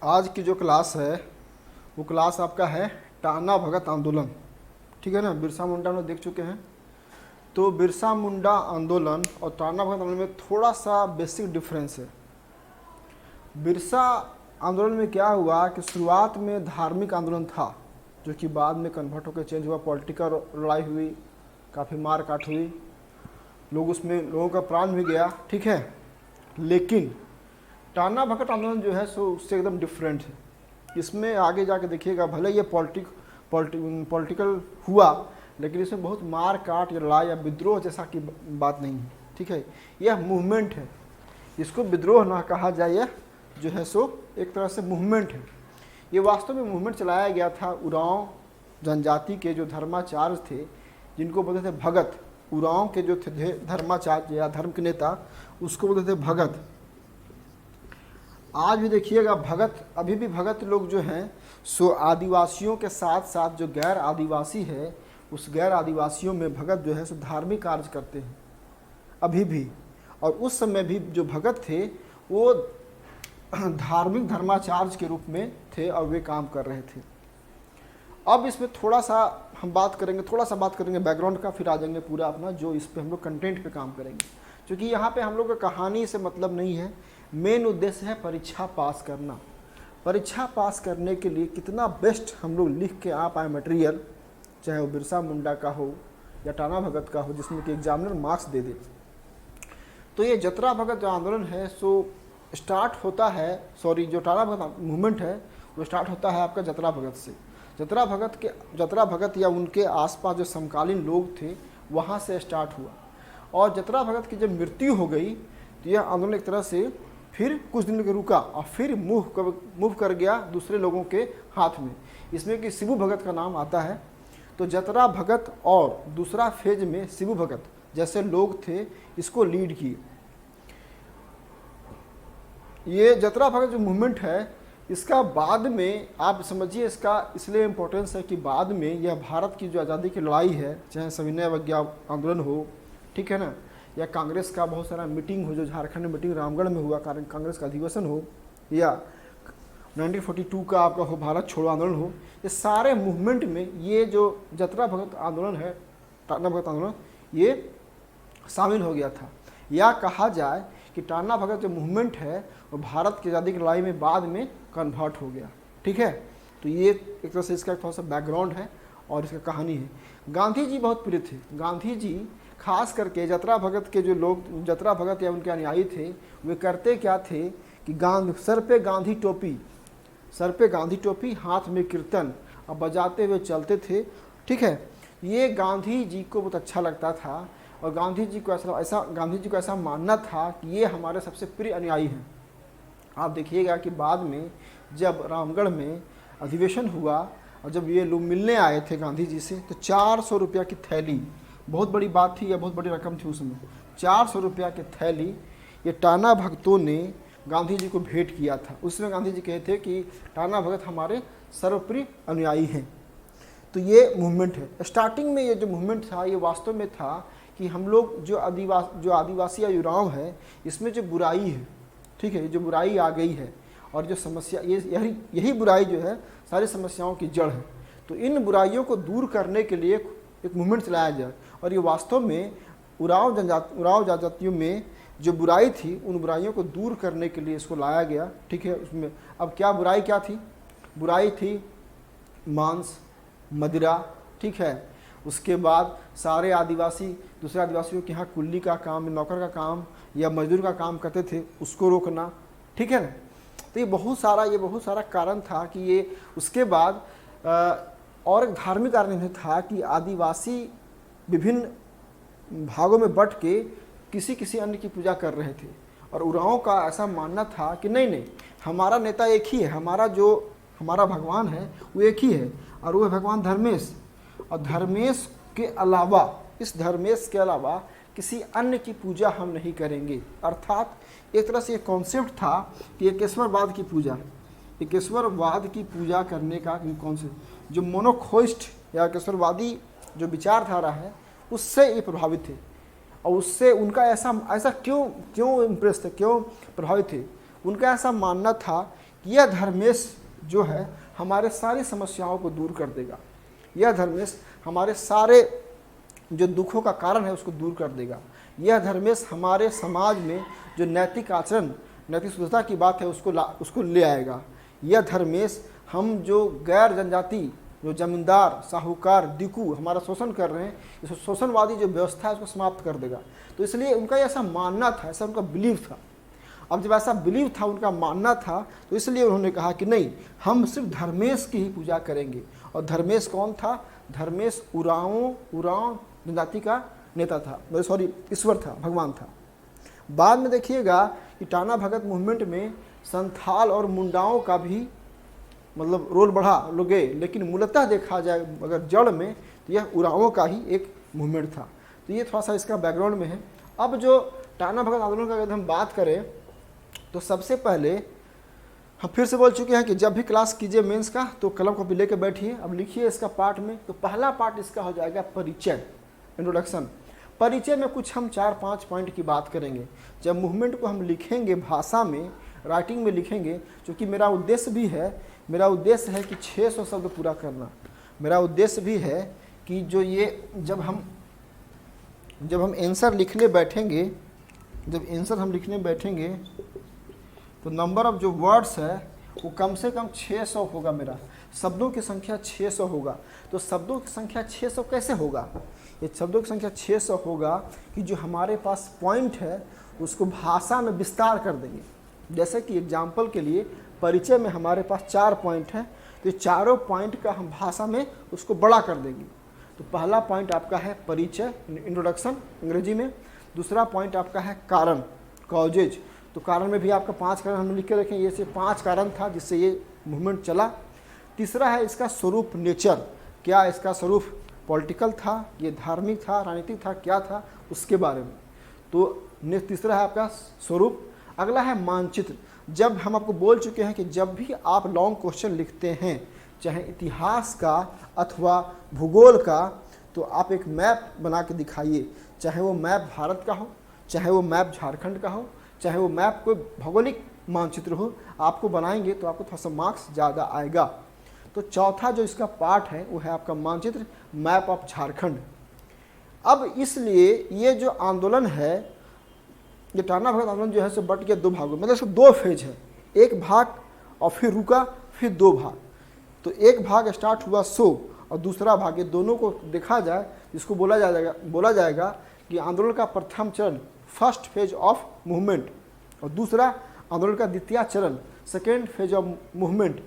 आज की जो क्लास है वो क्लास आपका है टाना भगत आंदोलन। ठीक है ना, बिरसा मुंडा हम लोग देख चुके हैं। तो बिरसा मुंडा आंदोलन और टाना भगत आंदोलन में थोड़ा सा बेसिक डिफरेंस है। बिरसा आंदोलन में क्या हुआ कि शुरुआत में धार्मिक आंदोलन था, जो कि बाद में कन्वर्ट होकर चेंज हुआ, पॉलिटिकल लड़ाई हुई, काफ़ी मार काट हुई, लोगों का प्राण भी गया। ठीक है, लेकिन टाना भगत आंदोलन जो है सो उससे एकदम डिफरेंट है। इसमें आगे जाके देखिएगा, भले ये पॉलिटिकल हुआ, लेकिन इसमें बहुत मार काट या लड़ाई या विद्रोह जैसा की बात नहीं है। ठीक है, यह मूवमेंट है, इसको विद्रोह ना कहा जाए, यह जो है सो एक तरह से मूवमेंट है। ये वास्तव में मूवमेंट चलाया गया था उरांव जनजाति के जो धर्माचार्य थे, जिनको बोलते थे भगत। उरांव के जो थे धर्माचार्य या धर्म के नेता, उसको बोलते थे भगत। आज भी देखिएगा भगत, अभी भी भगत लोग जो हैं सो आदिवासियों के साथ साथ जो गैर आदिवासी है, उस गैर आदिवासियों में भगत जो है सो धार्मिक कार्य करते हैं अभी भी। और उस समय भी जो भगत थे वो धार्मिक धर्माचार्य के रूप में थे और वे काम कर रहे थे। अब इसमें थोड़ा सा हम बात करेंगे बैकग्राउंड का, फिर आ जाएंगे पूरा अपना जो इस पे हम लोग कंटेंट पे काम करेंगे, क्योंकि यहाँ पे हम लोग का कहानी से मतलब नहीं है। मेन उद्देश्य है परीक्षा पास करना। परीक्षा पास करने के लिए कितना बेस्ट हम लोग लिख के आ पाए मटेरियल, चाहे वो बिरसा मुंडा का हो या टाना भगत का हो, जिसमें कि एग्जामिनर मार्क्स दे दे। तो ये जतरा भगत जो आंदोलन है सो स्टार्ट होता है, जो टाना भगत मूवमेंट है वो स्टार्ट होता है आपका जतरा भगत से। जतरा भगत या उनके आसपास जो समकालीन लोग थे वहाँ से स्टार्ट हुआ। और जतरा भगत की जब मृत्यु हो गई तो यह आंदोलन एक तरह से फिर कुछ दिन के रुका और फिर मूव कर गया दूसरे लोगों के हाथ में। इसमें कि शिबू भगत का नाम आता है। तो जतरा भगत और दूसरा फेज में शिबू भगत जैसे लोग थे, इसको लीड किए। ये जतरा भगत जो मूवमेंट है, इसका बाद में आप समझिए, इसका इसलिए इम्पोर्टेंस है कि बाद में यह भारत की जो आज़ादी की लड़ाई है, चाहे सविनय अवज्ञा आंदोलन हो, ठीक है ना, या कांग्रेस का बहुत सारा मीटिंग हो, जो झारखंड में मीटिंग रामगढ़ में हुआ, कारण कांग्रेस का अधिवेशन हो, या 1942 का आपका हो भारत छोड़ो आंदोलन हो, ये सारे मूवमेंट में ये जो जतरा भगत आंदोलन है, टाना भगत आंदोलन, ये शामिल हो गया था। या कहा जाए कि टाना भगत जो मूवमेंट है वो भारत की आज़ादी की लड़ाई में बाद में कन्वर्ट हो गया। ठीक है, तो ये एक तरह से इसका थोड़ा सा बैकग्राउंड है और इसका कहानी है। गांधी जी बहुत प्रिय थे। गांधी जी खास करके जतरा भगत के जो लोग, जतरा भगत या उनके अनुयायी थे, वे करते क्या थे कि सर पे गांधी टोपी, हाथ में कीर्तन और बजाते हुए चलते थे। ठीक है, ये गांधी जी को बहुत अच्छा लगता था और गांधी जी को ऐसा मानना था कि ये हमारे सबसे प्रिय अनुयायी हैं। आप देखिएगा कि बाद में जब रामगढ़ में अधिवेशन हुआ और जब ये लोग मिलने आए थे गांधी जी से, तो 400 रुपया की थैली, बहुत बड़ी बात थी या बहुत बड़ी रकम थी उसमें, 400 रुपया की थैली ये टाना भगतों ने गांधी जी को भेंट किया था। उसमें गांधी जी कहते थे कि टाना भगत हमारे सर्वप्रिय अनुयायी हैं। तो ये मूवमेंट है। स्टार्टिंग में ये जो मूवमेंट था, ये वास्तव में था कि हम लोग जो आदिवासी या युवाओं है, इसमें जो बुराई है, ठीक है, जो बुराई आ गई है और जो समस्या, यही बुराई जो है सारी समस्याओं की जड़ है। तो इन बुराइयों को दूर करने के लिए एक मूवमेंट चलाया जाए। और ये वास्तव में उरांव जनजातियों में जो बुराई थी, उन बुराइयों को दूर करने के लिए इसको लाया गया। ठीक है, उसमें अब बुराई क्या थी? बुराई थी मांस, मदिरा। ठीक है, उसके बाद सारे आदिवासी दूसरे आदिवासियों के यहाँ कुल्ली का काम, नौकर का काम या मजदूर का काम करते थे, उसको रोकना। ठीक है ना, तो ये बहुत सारा कारण था कि ये उसके बाद और एक धार्मिक कारण था कि आदिवासी विभिन्न भागों में बट के किसी अन्य की पूजा कर रहे थे। और उरांव का ऐसा मानना था कि नहीं, हमारा नेता एक ही है, हमारा भगवान है वो एक ही है, और वो है भगवान धर्मेश। और धर्मेश के अलावा किसी अन्य की पूजा हम नहीं करेंगे। अर्थात एक तरह से ये कॉन्सेप्ट था कि एकेश्वरवाद की पूजा करने का कॉन्सेप्ट, जो मोनोखोइस्ट या एकेश्वरवादी जो विचारधारा है, उससे ये प्रभावित थे। और उससे उनका ऐसा क्यों इम्प्रेस थे, क्यों प्रभावित थे? उनका ऐसा मानना था यह धर्मेश जो है हमारे सारी समस्याओं को दूर कर देगा। यह धर्मेश हमारे सारे जो दुखों का कारण है उसको दूर कर देगा। यह धर्मेश हमारे समाज में जो नैतिक आचरण, नैतिक शुद्धता की बात है उसको ले आएगा। यह धर्मेश हम जो गैर जनजाति, जो जमींदार, साहूकार, दिकू हमारा शोषण कर रहे हैं, इस शोषणवादी जो व्यवस्था है उसको समाप्त कर देगा। तो इसलिए उनका ऐसा मानना था, ऐसा उनका बिलीव था। अब जब ऐसा बिलीव था, उनका मानना था, तो इसलिए उन्होंने कहा कि नहीं, हम सिर्फ धर्मेश की ही पूजा करेंगे। और धर्मेश कौन था? धर्मेश उरांव जनजाति का नेता था, सॉरी ईश्वर था, भगवान था। बाद में देखिएगा कि टाना भगत मूवमेंट में संथाल और मुंडाओं का भी मतलब रोल बढ़ा लोगे, लेकिन मूलतः देखा जाए अगर जड़ में तो यह उरांवों का ही एक मूवमेंट था। तो ये थोड़ा सा इसका बैकग्राउंड में है। अब जो टाना भगत आंदोलन का अगर हम बात करें तो सबसे पहले हम फिर से बोल चुके हैं कि जब भी क्लास कीजिए मेंस का तो कलम कॉपी लेके बैठिए, अब लिखिए इसका पार्ट में। तो पहला पार्ट इसका हो जाएगा परिचय, इंट्रोडक्शन। परिचय में कुछ हम 4-5 पॉइंट की बात करेंगे। जब मूवमेंट को हम लिखेंगे भाषा में, राइटिंग में लिखेंगे, क्योंकि मेरा उद्देश्य है कि 600 शब्द पूरा करना। मेरा उद्देश्य भी है कि जो ये जब हम आंसर लिखने बैठेंगे, तो नंबर ऑफ जो वर्ड्स है वो कम से कम 600 होगा। मेरा शब्दों की संख्या 600 होगा। तो शब्दों की संख्या 600 कैसे होगा? ये शब्दों की संख्या 600 होगा कि जो हमारे पास पॉइंट है उसको भाषा में विस्तार कर देंगे। जैसे कि एग्जाम्पल के लिए परिचय में हमारे पास 4 पॉइंट हैं, तो ये चारों पॉइंट का हम भाषा में उसको बड़ा कर देंगे। तो पहला पॉइंट आपका है परिचय, इंट्रोडक्शन अंग्रेजी में। दूसरा पॉइंट आपका है कारण, कॉजेज। तो कारण में भी आपका 5 कारण हम लिख के रखें, ये से 5 कारण था जिससे ये मूवमेंट चला। तीसरा है इसका स्वरूप, नेचर। क्या इसका स्वरूप पॉलिटिकल था, ये धार्मिक था, राजनीतिक था, क्या था, उसके बारे में। तो तीसरा है आपका स्वरूप। अगला है मानचित्र। जब हम आपको बोल चुके हैं कि जब भी आप लॉन्ग क्वेश्चन लिखते हैं, चाहे इतिहास का अथवा भूगोल का, तो आप एक मैप बना के दिखाइए। चाहे वो मैप भारत का हो, चाहे वो मैप झारखंड का हो, चाहे वो मैप कोई भौगोलिक मानचित्र हो, आपको बनाएंगे तो आपको थोड़ा सा मार्क्स ज़्यादा आएगा। तो चौथा जो इसका पार्ट है वो है आपका मानचित्र, मैप ऑफ झारखंड। अब इसलिए ये जो आंदोलन है, ये टाना भगत आंदोलन जो है सो बट गया 2 भागों में, मतलब इसको 2 फेज है। एक भाग और फिर रुका, फिर 2 भाग। तो एक भाग स्टार्ट हुआ 100 और दूसरा भाग, ये दोनों को देखा जाए, इसको बोला जाएगा कि आंदोलन का प्रथम चरण, फर्स्ट फेज ऑफ मूवमेंट, और दूसरा आंदोलन का द्वितीय चरण, सेकेंड फेज ऑफ मूवमेंट।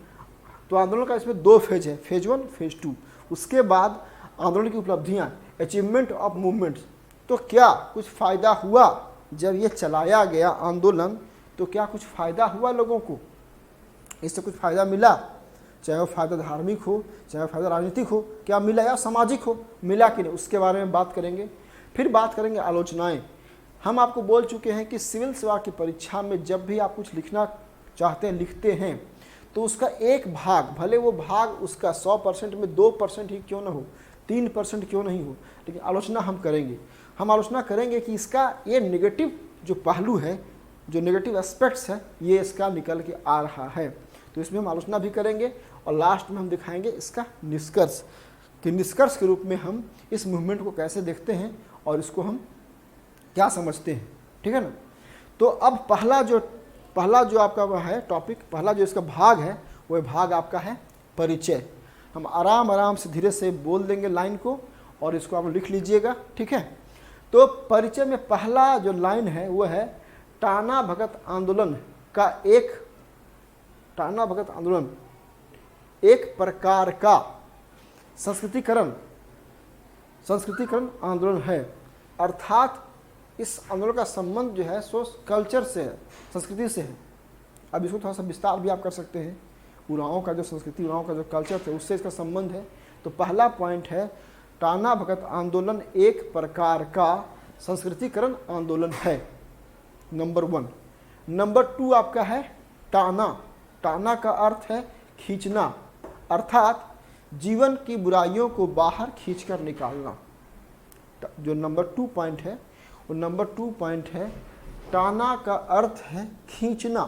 तो आंदोलन का इसमें 2 फेज है, फेज 1, फेज 2। उसके बाद आंदोलन की उपलब्धियां, अचीवमेंट ऑफ मूवमेंट्स। तो क्या कुछ फ़ायदा हुआ जब ये चलाया गया आंदोलन? तो क्या कुछ फ़ायदा हुआ लोगों को? इससे कुछ फ़ायदा मिला? चाहे वो फ़ायदा धार्मिक हो, चाहे फ़ायदा राजनीतिक हो, क्या मिला, या सामाजिक हो, मिला कि नहीं, उसके बारे में बात करेंगे। फिर बात करेंगे आलोचनाएं। हम आपको बोल चुके हैं कि सिविल सेवा की परीक्षा में जब भी आप कुछ लिखना चाहते हैं, लिखते हैं, तो उसका एक भाग, भले वो भाग उसका 100% में 2% ही क्यों ना हो, 3% क्यों नहीं हो, लेकिन आलोचना हम करेंगे। हम आलोचना करेंगे कि इसका ये नेगेटिव जो पहलू है, जो नेगेटिव एस्पेक्ट्स है, ये इसका निकल के आ रहा है। तो इसमें हम आलोचना भी करेंगे और लास्ट में हम दिखाएंगे इसका निष्कर्ष, कि निष्कर्ष के रूप में हम इस मूवमेंट को कैसे देखते हैं और इसको हम क्या समझते हैं। ठीक है ना? तो अब पहला जो आपका है टॉपिक, पहला जो इसका भाग है, वह भाग आपका है परिचय। हम आराम से धीरे से बोल देंगे लाइन को और इसको आप लिख लीजिएगा। ठीक है? तो परिचय में पहला जो लाइन है वो है टाना भगत आंदोलन एक प्रकार का संस्कृतिकरण आंदोलन है। अर्थात इस आंदोलन का संबंध जो है सो कल्चर से है, संस्कृति से है। अब इसको थोड़ा सा विस्तार भी आप कर सकते हैं। उरांव का जो संस्कृति, उरांव का जो कल्चर थे, उससे इसका संबंध है। तो पहला पॉइंट है टाना भगत आंदोलन एक प्रकार का संस्कृतिकरण आंदोलन है, नंबर 1। नंबर 2 आपका है टाना का अर्थ है खींचना, अर्थात जीवन की बुराइयों को बाहर खींचकर निकालना। जो नंबर 2 पॉइंट है, वो नंबर 2 पॉइंट है टाना का अर्थ है खींचना,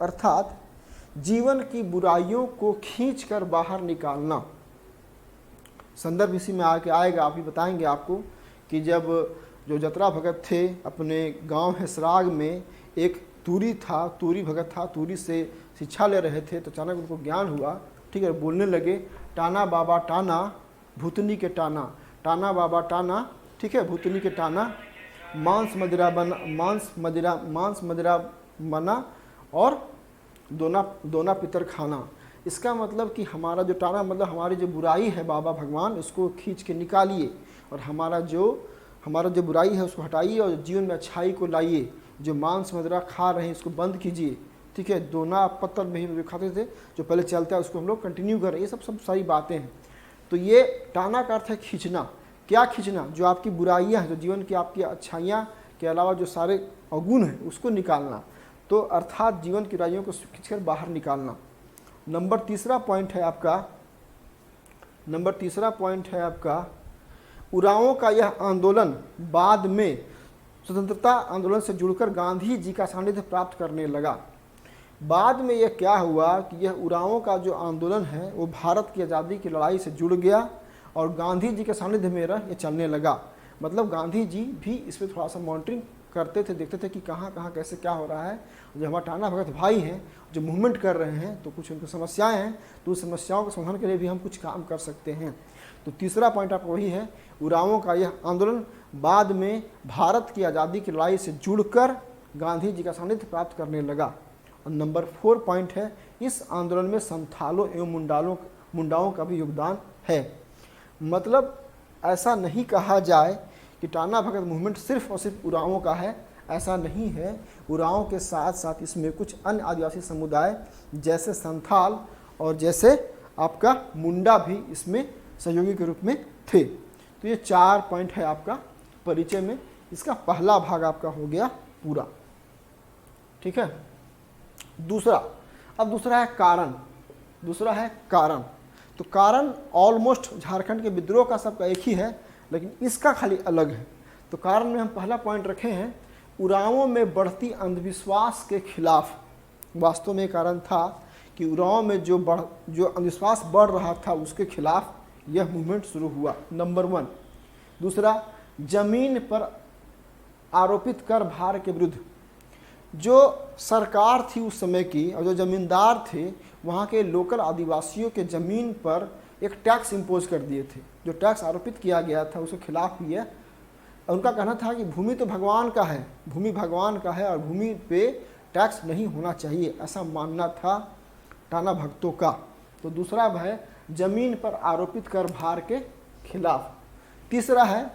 अर्थात जीवन की बुराइयों को खींचकर बाहर निकालना। संदर्भ इसी में आके आएगा, आप ही बताएंगे आपको कि जब जो जतरा भगत थे अपने गांव हेसराग में, एक तूरी था, तूरी भगत था, तूरी से शिक्षा ले रहे थे, तो अचानक उनको ज्ञान हुआ, ठीक है, बोलने लगे, टाना बाबा टाना भूतनी के टाना, टाना बाबा टाना, ठीक है, भूतनी के टाना, मांस मदिरा बना और दोना पितर खाना। इसका मतलब कि हमारा जो टाना मतलब हमारी जो बुराई है बाबा भगवान उसको खींच के निकालिए, और हमारा जो बुराई है उसको हटाइए और जीवन में अच्छाई को लाइए। जो मांस मदिरा खा रहे हैं इसको बंद कीजिए, ठीक है, दोना पत्थर में ही खाते थे जो पहले चलता है उसको हम लोग कंटिन्यू करें। ये सब सारी बातें हैं। तो ये टाना का अर्थ है खींचना। क्या खींचना? जो आपकी बुराइयां हैं, जो जीवन की आपकी अच्छाइयाँ के अलावा जो सारे अवगुण हैं उसको निकालना। तो अर्थात जीवन की बुराइयों को खींचकर बाहर निकालना। नंबर तीसरा पॉइंट है आपका उरांवों का यह आंदोलन बाद में स्वतंत्रता आंदोलन से जुड़कर गांधी जी का सानिध्य प्राप्त करने लगा। बाद में यह क्या हुआ कि यह उरांवों का जो आंदोलन है वो भारत की आज़ादी की लड़ाई से जुड़ गया और गांधी जी के सानिध्य में ये चलने लगा। मतलब गांधी जी भी इस पर थोड़ा सा मॉनिटरिंग करते थे, देखते थे कि कहाँ कहाँ कैसे क्या हो रहा है। जो हमारे टाना भगत भाई हैं जो मूवमेंट कर रहे हैं, तो कुछ उनकी समस्याएं हैं, तो उस समस्याओं के समाधान के लिए भी हम कुछ काम कर सकते हैं। तो तीसरा पॉइंट आपका वही है, उरांवों का यह आंदोलन बाद में भारत की आज़ादी की लड़ाई से जुड़कर गांधी जी का सानिध्य प्राप्त करने लगा। और नंबर 4 पॉइंट है, इस आंदोलन में संथालों एवं मुंडाओं का भी योगदान है। मतलब ऐसा नहीं कहा जाए कि टाना भगत मूवमेंट सिर्फ और सिर्फ उरांवों का है, ऐसा नहीं है। उरांवों के साथ साथ इसमें कुछ अन्य आदिवासी समुदाय जैसे संथाल और जैसे आपका मुंडा भी इसमें सहयोगी के रूप में थे। तो ये 4 पॉइंट है आपका परिचय में। इसका पहला भाग आपका हो गया पूरा, ठीक है। दूसरा है कारण। तो कारण ऑलमोस्ट झारखंड के विद्रोह का सबका एक ही है, लेकिन इसका खाली अलग है। तो कारण में हम पहला पॉइंट रखे हैं, उरांवों में बढ़ती अंधविश्वास के खिलाफ। वास्तव में कारण था कि उरांवों में जो अंधविश्वास बढ़ रहा था उसके खिलाफ यह मूवमेंट शुरू हुआ, नंबर 1। दूसरा, जमीन पर आरोपित कर भार के विरुद्ध। जो सरकार थी उस समय की और जो जमींदार थे वहाँ के लोकल आदिवासियों के ज़मीन पर एक टैक्स इम्पोज कर दिए थे। जो टैक्स आरोपित किया गया था उसके खिलाफ भी है। उनका कहना था कि भूमि तो भगवान का है, भूमि भगवान का है और भूमि पे टैक्स नहीं होना चाहिए, ऐसा मानना था टाना भक्तों का। तो दूसरा है जमीन पर आरोपित कर भार के खिलाफ। तीसरा है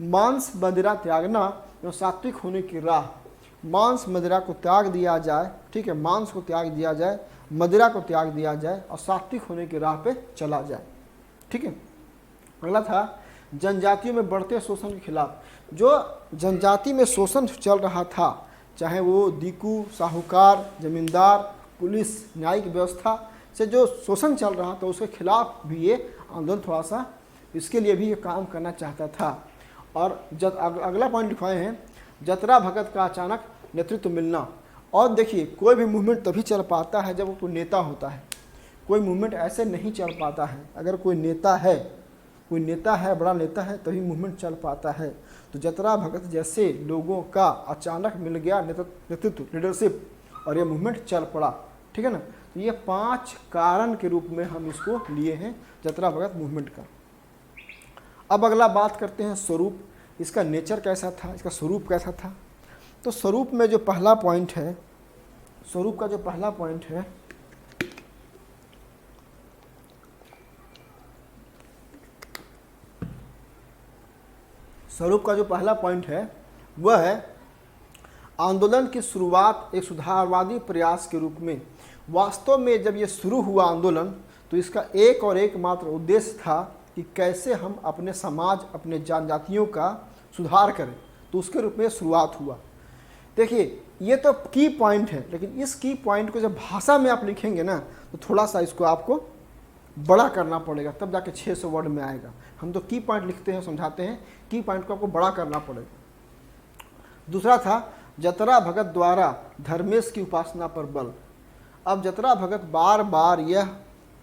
मांस मदिरा त्यागना, जो सात्विक होने की राह। मांस मदिरा को त्याग दिया जाए, ठीक है, मांस को त्याग दिया जाए, मदिरा को त्याग दिया जाए और सात्विक होने की राह पे चला जाए, ठीक है। अगला था जनजातियों में बढ़ते शोषण के खिलाफ। जो जनजाति में शोषण चल रहा था, चाहे वो दीकू, साहूकार, जमींदार, पुलिस, न्यायिक व्यवस्था से जो शोषण चल रहा था उसके खिलाफ भी ये आंदोलन थोड़ा सा, इसके लिए भी ये काम करना चाहता था। और अगला पॉइंट लिखवाए हैं, जतरा भगत का अचानक नेतृत्व मिलना। और देखिए, कोई भी मूवमेंट तभी चल पाता है जब वो कोई नेता होता है। कोई मूवमेंट ऐसे नहीं चल पाता है, अगर कोई नेता है, बड़ा नेता है, तभी मूवमेंट चल पाता है। तो जतरा भगत जैसे लोगों का अचानक मिल गया नेतृत्व, लीडरशिप, और ये मूवमेंट चल पड़ा, ठीक है ना। तो ये 5 कारण के रूप में हम इसको लिए हैं जतरा भगत मूवमेंट का। अब अगला बात करते हैं स्वरूप। इसका नेचर कैसा था, इसका स्वरूप कैसा था। तो स्वरूप में जो पहला पॉइंट है, स्वरूप का जो पहला पॉइंट है, स्वरूप का जो पहला पॉइंट है वह है आंदोलन की शुरुआत एक सुधारवादी प्रयास के रूप में। वास्तव में जब ये शुरू हुआ आंदोलन, तो इसका एक और एकमात्र उद्देश्य था कि कैसे हम अपने समाज, अपने जनजातियों का सुधार करें। तो उसके रूप में शुरुआत हुआ। देखिए, ये तो की पॉइंट है, लेकिन इस की पॉइंट को जब भाषा में आप लिखेंगे ना, तो थोड़ा सा इसको आपको बड़ा करना पड़ेगा, तब जाके 600 वर्ड में आएगा। हम तो की पॉइंट लिखते हैं, समझाते हैं, की पॉइंट को आपको बड़ा करना पड़ेगा। दूसरा था जतरा भगत द्वारा धर्मेश की उपासना पर बल। अब जतरा भगत बार बार यह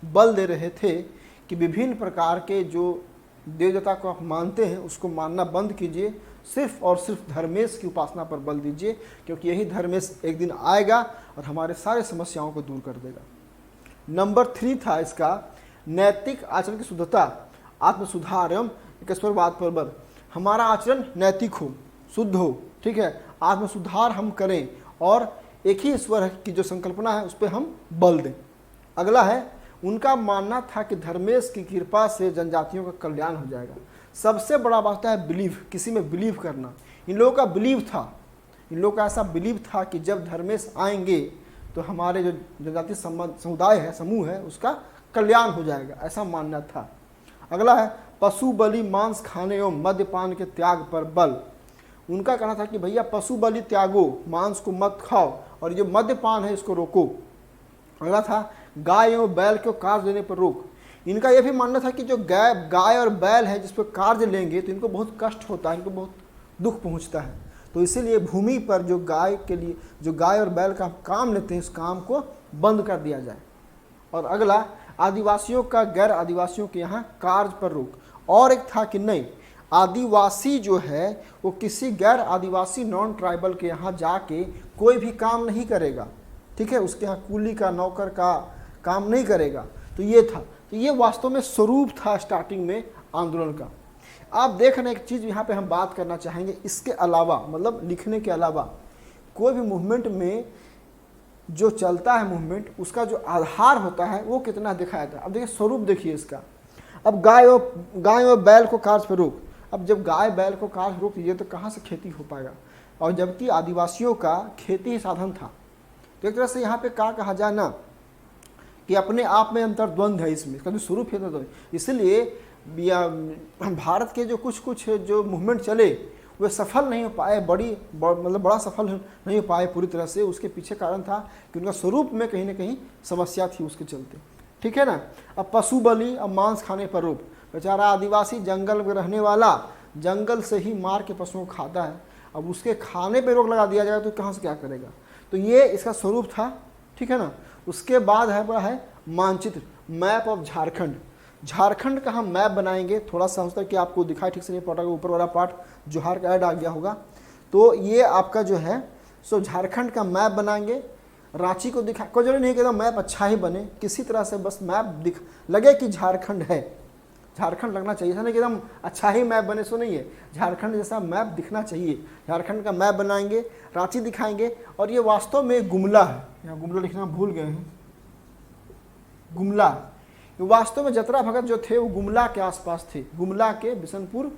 बल दे रहे थे कि विभिन्न प्रकार के जो देव देवता को आप मानते हैं उसको मानना बंद कीजिए, सिर्फ और सिर्फ धर्मेश की उपासना पर बल दीजिए, क्योंकि यही धर्मेश एक दिन आएगा और हमारे सारे समस्याओं को दूर कर देगा। नंबर 3 था इसका नैतिक आचरण की शुद्धता, आत्मसुधार एवं ईश्वरवाद पर बल। हमारा आचरण नैतिक हो, शुद्ध हो, ठीक है, आत्मसुधार हम करें और एक ही ईश्वर की जो संकल्पना है उस पर हम बल दें। अगला है उनका मानना था कि धर्मेश की कृपा से जनजातियों का कल्याण हो जाएगा। सबसे बड़ा बात है बिलीव, किसी में बिलीव करना। इन लोगों का बिलीव था, इन लोगों का ऐसा बिलीव था कि जब धर्मेश आएंगे तो हमारे जो जनजाति समुदाय है, समूह है, उसका कल्याण हो जाएगा, ऐसा मानना था। अगला है पशु बलि, मांस खाने एवं मद्यपान के त्याग पर बल। उनका कहना था कि भैया पशु बलि त्यागो, मांस को मत खाओ और जो मद्यपान है इसको रोको। अगला था गाय एवं बैल को कार्य देने पर रोक। इनका यह भी मानना था कि जो गाय और बैल है जिस पर कार्य लेंगे तो इनको बहुत कष्ट होता है, इनको बहुत दुख पहुंचता है, तो इसीलिए भूमि पर जो गाय के लिए जो गाय और बैल का काम लेते हैं इस काम को बंद कर दिया जाए। और अगला आदिवासियों का गैर आदिवासियों के यहाँ कार्य पर रोक। और एक था कि नहीं, आदिवासी जो है वो किसी गैर आदिवासी नॉन ट्राइबल के यहाँ जाके कोई भी काम नहीं करेगा, ठीक है, उसके यहाँ कूली का नौकर का काम नहीं करेगा। तो ये था, तो ये वास्तव में स्वरूप था स्टार्टिंग में आंदोलन का। आप देख रहे हैं एक चीज़ यहाँ पे हम बात करना चाहेंगे, इसके अलावा मतलब लिखने के अलावा कोई भी मूवमेंट में जो चलता है मूवमेंट, उसका जो आधार होता है वो कितना दिखाया था। अब देखिए स्वरूप देखिए इसका। अब गाय और बैल को कार्य पर रोक। अब जब गाय बैल को कार्य रोक दीजिए तो कहाँ से खेती हो पाएगा, और जबकि आदिवासियों का खेती ही साधन था। तो एक तरह से यहाँ पे क्या कहा जाए ना कि अपने आप में अंतर्द्वंद है इसमें, इसका जो स्वरूप है तो इसलिए भारत के जो कुछ जो मूवमेंट चले वे सफल नहीं हो पाए, मतलब बड़ा सफल नहीं हो पाए पूरी तरह से। उसके पीछे कारण था कि उनका स्वरूप में कहीं ना कहीं समस्या थी उसके चलते, ठीक है ना। अब पशु बलि, अब मांस खाने पर रोक। बेचारा आदिवासी जंगल में रहने वाला, जंगल से ही मार के पशुओं को खाता है, अब उसके खाने पर रोक लगा दिया जाएगा तो कहाँ से क्या करेगा। तो ये इसका स्वरूप था, ठीक है ना। उसके बाद है बड़ा है मानचित्र, मैप ऑफ झारखंड। झारखंड का हम मैप बनाएंगे, थोड़ा सा हो सकता है कि आपको दिखाई ठीक से नहीं पड़ा, ऊपर वाला पार्ट जोहार का ऐड आ गया होगा। तो ये आपका जो है सो झारखंड का मैप बनाएंगे। रांची को दिखा, कोई जरूरी नहीं कि मैप अच्छा ही बने, किसी तरह से बस मैप दिख लगे कि झारखंड है, झारखंड लगना चाहिए, ऐसा नहीं कि एकदम अच्छा ही मैप बने, सो नहीं है, झारखंड जैसा मैप दिखना चाहिए। झारखंड का मैप बनाएंगे, रांची दिखाएंगे। और ये वास्तव में गुमला है, यहाँ गुमला लिखना भूल गए हैं, गुमला। वास्तव में जतरा भगत जो थे वो गुमला के आसपास थे, गुमला के बिशनपुर,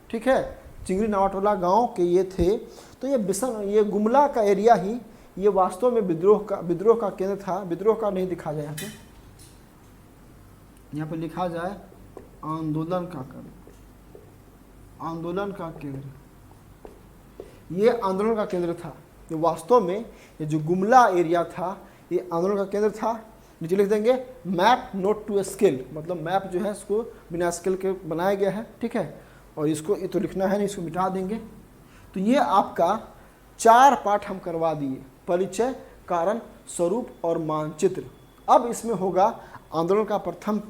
ठीक है, चिंगरी नावाटोला गांव के ये थे। तो ये गुमला का एरिया ही ये वास्तव में विद्रोह का केंद्र था। विद्रोह का नहीं दिखा जाए यहाँ पे लिखा जाए आंदोलन का केंद्र, ये आंदोलन का केंद्र था। ये वास्तव में ये जो गुमला एरिया था ये आंदोलन का केंद्र था। नीचे लिख देंगे मैप नोट टू स्केल, मतलब मैप जो है इसको बिना स्केल के बनाया गया है, ठीक है। और इसको ये तो लिखना है नहीं, इसको मिटा देंगे। तो ये आपका 4 पार्ट हम करवा दिए, परिचय, कारण, स्वरूप और मानचित्र। अब इसमें होगा आंदोलन का प्रथम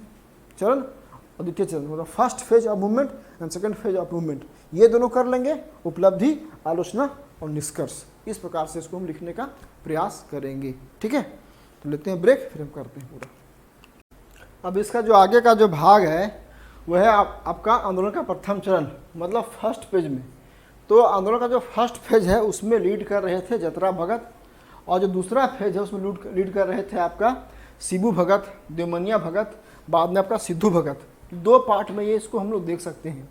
चरण और द्वितीय चरण, मतलब first phase of movement and second phase of movement. ये दोनों कर लेंगे, उपलब्धि, आलोचना और निष्कर्ष। इस प्रकार से इसको हम लिखने का प्रयास करेंगे, ठीक है। तो लेते हैं ब्रेक, फिर हम करते हैं पूरा। अब इसका जो आगे का जो भाग है वह है आपका आंदोलन का प्रथम चरण, मतलब फर्स्ट फेज में। तो आंदोलन का जो फर्स्ट फेज है उसमें लीड कर रहे थे जतरा भगत, और जो दूसरा फेज है उसमें लीड कर रहे थे आपका शिबू भगत, देवमनिया भगत, बाद में आपका सिद्धू भगत। 2 पार्ट में ये इसको हम लोग देख सकते हैं।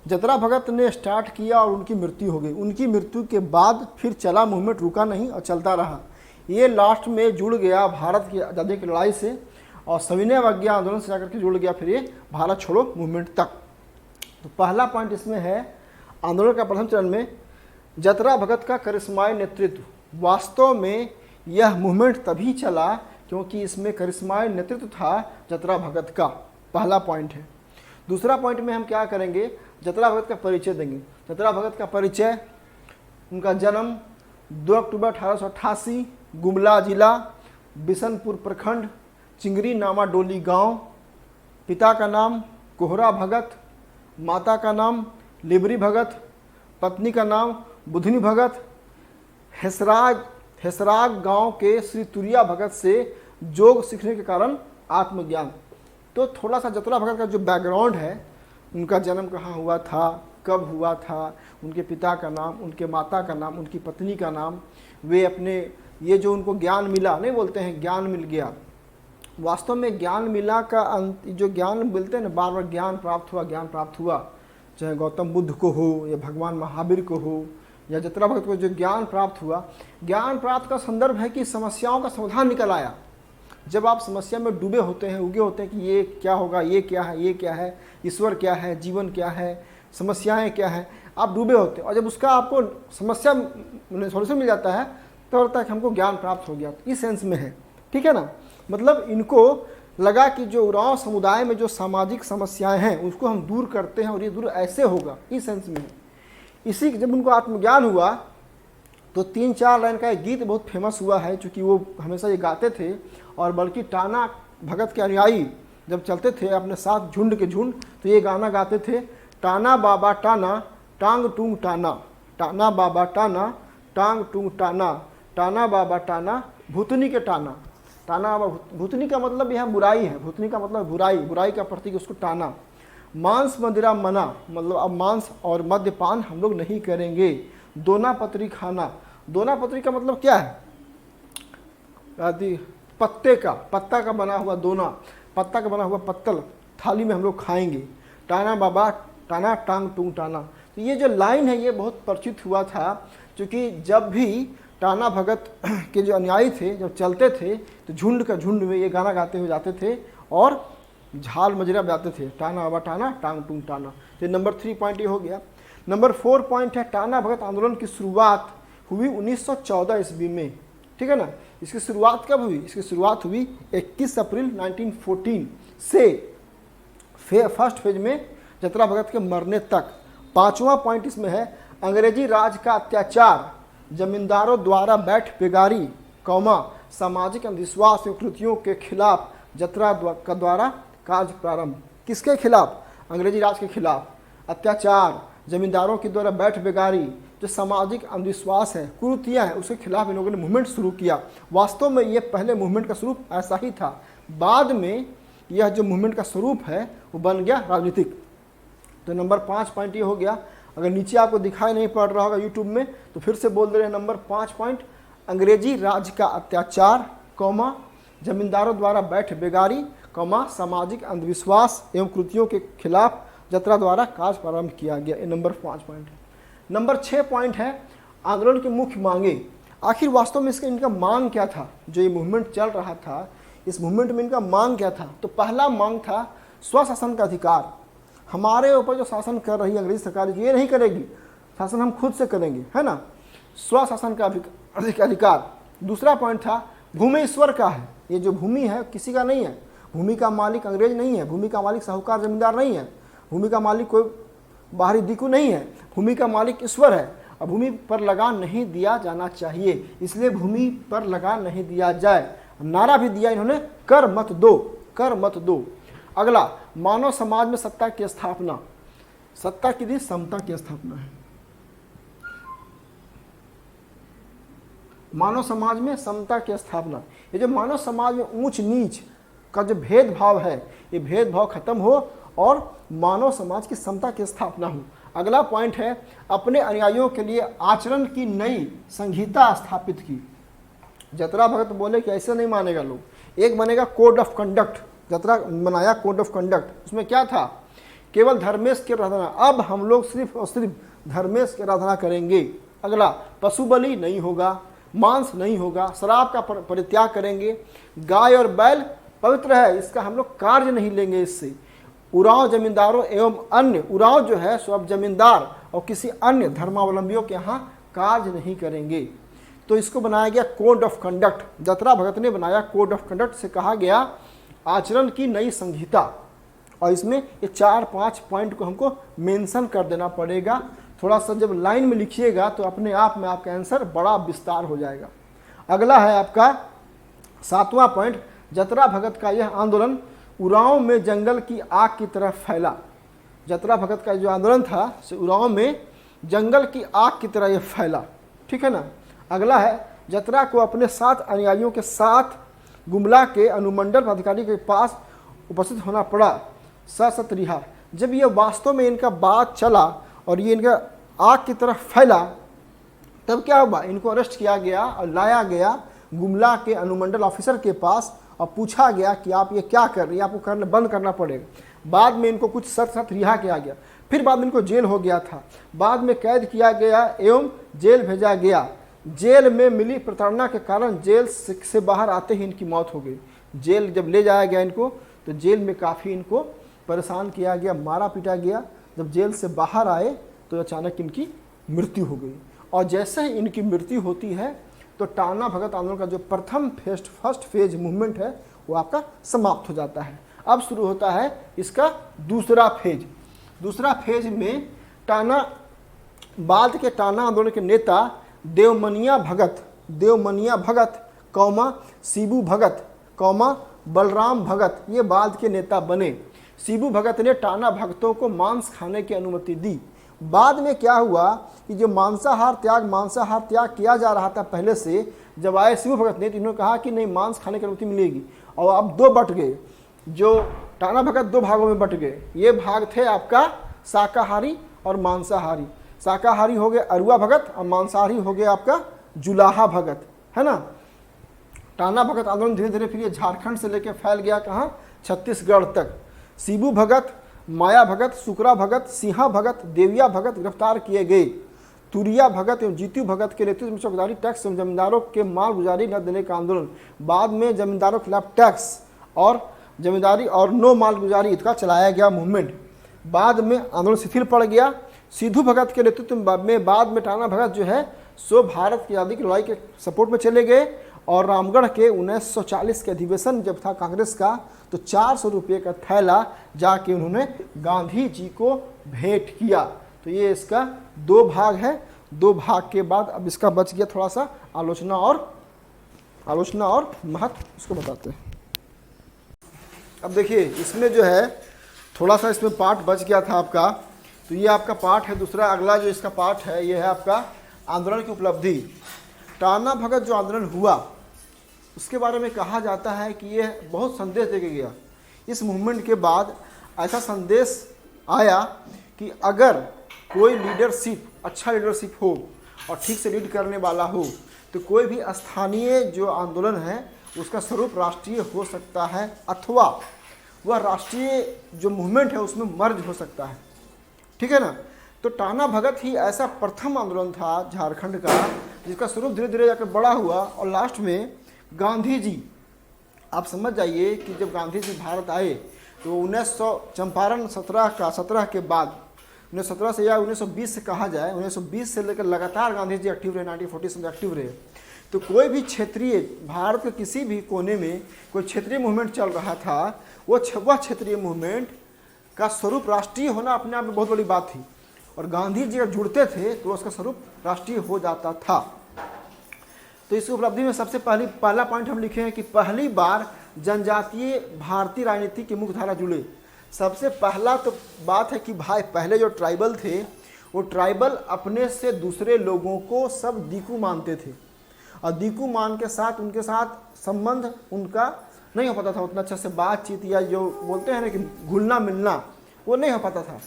जतरा भगत ने स्टार्ट किया और उनकी मृत्यु हो गई। उनकी मृत्यु के बाद फिर चला मूवमेंट, रुका नहीं और चलता रहा। ये लास्ट में जुड़ गया भारत की आज़ादी की लड़ाई से और सविनय अवज्ञा आंदोलन से जाकर के जुड़ गया फिर ये भारत छोड़ो मूवमेंट तक। तो पहला पॉइंट इसमें है आंदोलन का प्रथम चरण में जतरा भगत का करिश्माई नेतृत्व। वास्तव में यह मूवमेंट तभी चला क्योंकि इसमें करिश्माई नेतृत्व था जतरा भगत का, पहला पॉइंट है। दूसरा पॉइंट में हम क्या करेंगे, जतरा भगत का परिचय देंगे। जतरा भगत का परिचय, उनका जन्म 2 अक्टूबर 1888 गुमला जिला, बिशनपुर प्रखंड, चिंगरी नामा डोली गांव, पिता का नाम कोहरा भगत, माता का नाम लिबरी भगत, पत्नी का नाम बुधनी भगत, हेसराग गांव के श्री तुरिया भगत से योग सीखने के कारण आत्मज्ञान। तो थोड़ा सा जतरा भगत का जो बैकग्राउंड है, उनका जन्म कहाँ हुआ था, कब हुआ था, उनके पिता का नाम, उनके माता का नाम, उनकी पत्नी का नाम, वे अपने ये जो उनको ज्ञान मिला, नहीं बोलते हैं ज्ञान मिल गया, वास्तव में ज्ञान मिला का जो ज्ञान मिलते हैं ना, बार बार ज्ञान प्राप्त हुआ, चाहे गौतम बुद्ध को हो या भगवान महावीर को हो या जतरा भगत को जो ज्ञान प्राप्त हुआ, ज्ञान प्राप्त का संदर्भ है कि समस्याओं का समाधान निकल आया। जब आप समस्या में डूबे होते हैं, उगे होते हैं कि ये क्या होगा, ये क्या है, ये क्या है, ईश्वर क्या है, जीवन क्या है, समस्याएं क्या है, आप डूबे होते हैं, और जब उसका आपको समस्या सॉल्यूशन मिल जाता है तो लगता है कि हमको ज्ञान प्राप्त हो गया। इस सेंस में है, ठीक है ना। मतलब इनको लगा कि जो उरांव समुदाय में जो सामाजिक समस्याएं हैं उसको हम दूर करते हैं और ये दूर ऐसे होगा, इस सेंस में है। इसी जब उनको आत्मज्ञान हुआ तो 3-4 लाइन का एक गीत बहुत फेमस हुआ है, चूँकि वो हमेशा ये गाते थे, और बल्कि टाना भगत के अनुयायी जब चलते थे अपने साथ झुंड के झुंड, तो ये गाना गाते थे, टाना बाबा टाना टांग टूंग टाना, टाना बाबा टाना टांग टूंग टाना, टाना बाबा टाना भूतनी के टाना। टाना भूतनी का मतलब यह बुराई है, भूतनी का मतलब बुराई, बुराई का प्रतीक उसको टाना। मांस मदिरा मना, मतलब अब मांस और मद्यपान हम लोग नहीं करेंगे। दोना पत्री खाना, दोना पत्री का मतलब क्या है, आदि पत्ते का, पत्ता का बना हुआ दोना, पत्ता का बना हुआ पत्तल थाली में हम लोग खाएंगे। टाना बाबा टाना टांग टूंग टाना। तो ये जो लाइन है ये बहुत परिचित हुआ था, क्योंकि जब भी टाना भगत के जो अनुयायी थे जब चलते थे तो झुंड का झुंड में ये गाना गाते हुए जाते थे और झाल मजरा बजाते थे, टाना बाबा टाना टांग टूंग टाना। तो नंबर 3 पॉइंट ये हो गया। नंबर 4 पॉइंट है, टाना भगत आंदोलन की शुरुआत हुई 1914 ईस्वी में, ठीक है ना। इसकी शुरुआत कब हुई, इसकी शुरुआत हुई 21 अप्रैल 1914 से फर्स्ट फेज में जतरा भगत के मरने तक। 5वां पॉइंट इसमें है, अंग्रेजी राज का अत्याचार, जमींदारों द्वारा बैठ बेगारी, सामाजिक अंधविश्वास एवं कृतियों के खिलाफ जतरा का द्वारा कार्य प्रारंभ। किसके खिलाफ, अंग्रेजी राज के खिलाफ। अत्याचार, जमींदारों के द्वारा बैठ बेगारी, जो सामाजिक अंधविश्वास है, कुरीतियाँ हैं, उसके खिलाफ इन लोगों ने मूवमेंट शुरू किया। वास्तव में ये पहले मूवमेंट का स्वरूप ऐसा ही था, बाद में यह जो मूवमेंट का स्वरूप है वो बन गया राजनीतिक। तो नंबर 5 पॉइंट ये हो गया। अगर नीचे आपको दिखाई नहीं पड़ रहा होगा यूट्यूब में तो फिर से बोल दे रहे हैं, नंबर 5 पॉइंट, अंग्रेजी राज का अत्याचार, जमींदारों द्वारा बैठ बेगारी, सामाजिक अंधविश्वास एवं कृतियों के खिलाफ जतरा द्वारा कार्य प्रारंभ किया गया। ये नंबर 5 पॉइंट है। नंबर 6 पॉइंट है, आंदोलन की मुख्य मांगे। आखिर वास्तव में इसका इनका मांग क्या था, जो ये मूवमेंट चल रहा था इस मूवमेंट में इनका मांग क्या था। तो पहला मांग था स्वशासन का अधिकार। हमारे ऊपर जो शासन कर रही है अंग्रेजी सरकार ये नहीं करेगी, शासन हम खुद से करेंगे, है ना, स्वशासन का अधिकार। दूसरा पॉइंट था, भूमि ईश्वर का है, ये जो भूमि है किसी का नहीं है, भूमि का मालिक अंग्रेज नहीं है, भूमि का मालिक साहूकार जमींदार नहीं है, भूमि का मालिक कोई बाहरी दिक्कु नहीं है, भूमि का मालिक ईश्वर है। और भूमि पर लगान नहीं दिया जाना चाहिए, इसलिए भूमि पर लगान नहीं दिया जाए। नारा भी दिया इन्होंने, कर मत दो, कर मत दो। अगला, मानव समाज में सत्ता की स्थापना। सत्ता की समता की स्थापना है। मानव समाज में समता की स्थापना, ये जो मानव समाज में ऊंच नीच का जो भेदभाव है ये भेदभाव खत्म हो और मानव समाज की समता की स्थापना हो। अगला पॉइंट है, अपने अनुयायियों के लिए आचरण की नई संहिता स्थापित की। जतरा भगत बोले कि ऐसे नहीं मानेगा लोग, एक बनेगा कोड ऑफ कंडक्ट। जतरा बनाया कोड ऑफ कंडक्ट, उसमें क्या था, केवल धर्मेश की आराधना, अब हम लोग सिर्फ और सिर्फ धर्मेश की आराधना करेंगे। अगला, पशु बलि नहीं होगा, मांस नहीं होगा, शराब का परित्याग करेंगे, गाय और बैल पवित्र है इसका हम लोग कार्य नहीं लेंगे इससे। उरांव जमींदारों एवं अन्य, उरांव जो है सो अब जमींदार और किसी अन्य धर्मावलंबियों के यहाँ कार्य नहीं करेंगे। तो इसको बनाया गया कोड ऑफ कंडक्ट। जतरा भगत ने बनाया कोड ऑफ कंडक्ट, से कहा गया आचरण की नई संहिता। और इसमें ये 4-5 पॉइंट को हमको मेंशन कर देना पड़ेगा। थोड़ा सा जब लाइन में लिखिएगा तो अपने आप में आपका आंसर बड़ा विस्तार हो जाएगा। अगला है आपका 7वां पॉइंट, जतरा भगत का यह आंदोलन उरांव में जंगल की आग की तरह फैला। जतरा भगत का जो आंदोलन था उरांव में जंगल की आग की तरह यह फैला, ठीक है ना। अगला है, जतरा को अपने 7 अनुयायियों के साथ गुमला के अनुमंडल अधिकारी के पास उपस्थित होना पड़ा, सशत रिहा। जब ये वास्तव में इनका बात चला और ये इनका आग की तरह फैला, तब क्या हुआ, इनको अरेस्ट किया गया और लाया गया गुमला के अनुमंडल ऑफिसर के पास और पूछा गया कि आप ये क्या कर रहे हैं, आपको करना बंद करना पड़ेगा। बाद में इनको कुछ सख्त रिहा किया गया, फिर बाद में इनको जेल हो गया था, बाद में कैद किया गया एवं जेल भेजा गया। जेल में मिली प्रताड़ना के कारण जेल से बाहर आते ही इनकी मौत हो गई। जेल जब ले जाया गया इनको तो जेल में काफ़ी इनको परेशान किया गया, मारा पीटा गया। जब जेल से बाहर आए तो अचानक इनकी मृत्यु हो गई। और जैसे ही इनकी मृत्यु होती है तो टाना भगत आंदोलन का जो प्रथम फर्स्ट फेज मूवमेंट है वो आपका समाप्त हो जाता है। अब शुरू होता है इसका दूसरा फेज। दूसरा फेज में टाना बाद के टाना आंदोलन के नेता देवमनिया भगत कौमा शिबू भगत कौमा बलराम भगत ये बाद के नेता बने। शिबू भगत ने टाना भक्तों को मांस खाने की अनुमति दी। बाद में क्या हुआ कि जो मांसाहार त्याग किया जा रहा था पहले से, जब आए शिबू भगत ने तो इन्होंने कहा कि नहीं, मांस खाने की अनुमति मिलेगी। और अब 2 बट गए, जो टाना भगत 2 भागों में बट गए। ये भाग थे आपका शाकाहारी और मांसाहारी। शाकाहारी हो गए अरुआ भगत और मांसाहारी हो गए आपका जुलाहा भगत, है ना। टाना भगत आंदोलन धीरे धीरे फिर ये झारखंड से लेकर फैल गया कहाँ, छत्तीसगढ़ तक। शिबू भगत, माया भगत, सुकरा भगत, सिंहा भगत, देविया भगत गिरफ्तार किए गए। तुरिया भगत एवं जीतू भगत के नेतृत्व में चौकीदारी टैक्स एवं जमींदारों के माल गुजारी न देने का आंदोलन। बाद में जमींदारों के खिलाफ टैक्स और जमींदारी और नो माल गुजारी का चलाया गया मूवमेंट। बाद में आंदोलन शिथिल पड़ गया। सिद्धू भगत के नेतृत्व में बाद में टाना भगत जो है सो भारत की आज़ादी की लड़ाई के सपोर्ट में चले गए। और रामगढ़ के 1940 के अधिवेशन जब था कांग्रेस का, तो 400 रुपये का थैला जाके उन्होंने गांधी जी को भेंट किया। तो ये इसका 2 भाग है। 2 भाग के बाद अब इसका बच गया थोड़ा सा आलोचना और महत्व, उसको बताते हैं। अब देखिए इसमें जो है थोड़ा सा इसमें पार्ट बच गया था आपका, तो ये आपका पार्ट है दूसरा। अगला जो इसका पार्ट है ये है आपका आंदोलन की उपलब्धि। टाना भगत जो आंदोलन हुआ उसके बारे में कहा जाता है कि यह बहुत संदेश देके गया। इस मूवमेंट के बाद ऐसा संदेश आया कि अगर कोई अच्छा लीडरशिप हो और ठीक से लीड करने वाला हो तो कोई भी स्थानीय जो आंदोलन है उसका स्वरूप राष्ट्रीय हो सकता है, अथवा वह राष्ट्रीय जो मूवमेंट है उसमें मर्ज हो सकता है, ठीक है ना। तो टाना भगत ही ऐसा प्रथम आंदोलन था झारखंड का जिसका स्वरूप धीरे धीरे जाकर बड़ा हुआ। और लास्ट में गांधी जी, आप समझ जाइए कि जब गांधी जी भारत आए तो 1900 चंपारण 17 के बाद 1917 से या 1920 से कहा जाए, 1920 से लेकर लगातार गांधी जी एक्टिव रहे, 1940 में एक्टिव रहे। तो कोई भी क्षेत्रीय, भारत के किसी भी कोने में कोई क्षेत्रीय मूवमेंट चल रहा था, वह क्षेत्रीय मूवमेंट का स्वरूप राष्ट्रीय होना अपने आप में बहुत बड़ी बात थी। और गांधी जी जब जुड़ते थे तो उसका स्वरूप राष्ट्रीय हो जाता था। तो इस उपलब्धि में सबसे पहला पॉइंट हम लिखे हैं कि पहली बार जनजातीय भारतीय राजनीति की मुख्य धारा जुड़े। सबसे पहला तो बात है कि भाई पहले जो ट्राइबल थे वो ट्राइबल अपने से दूसरे लोगों को सब दीकू मानते थे और दीकू मान के साथ उनके साथ संबंध उनका नहीं हो पाता था, उतना अच्छा से बातचीत या जो बोलते हैं ना कि घुलना मिलना वो नहीं हो पाता था।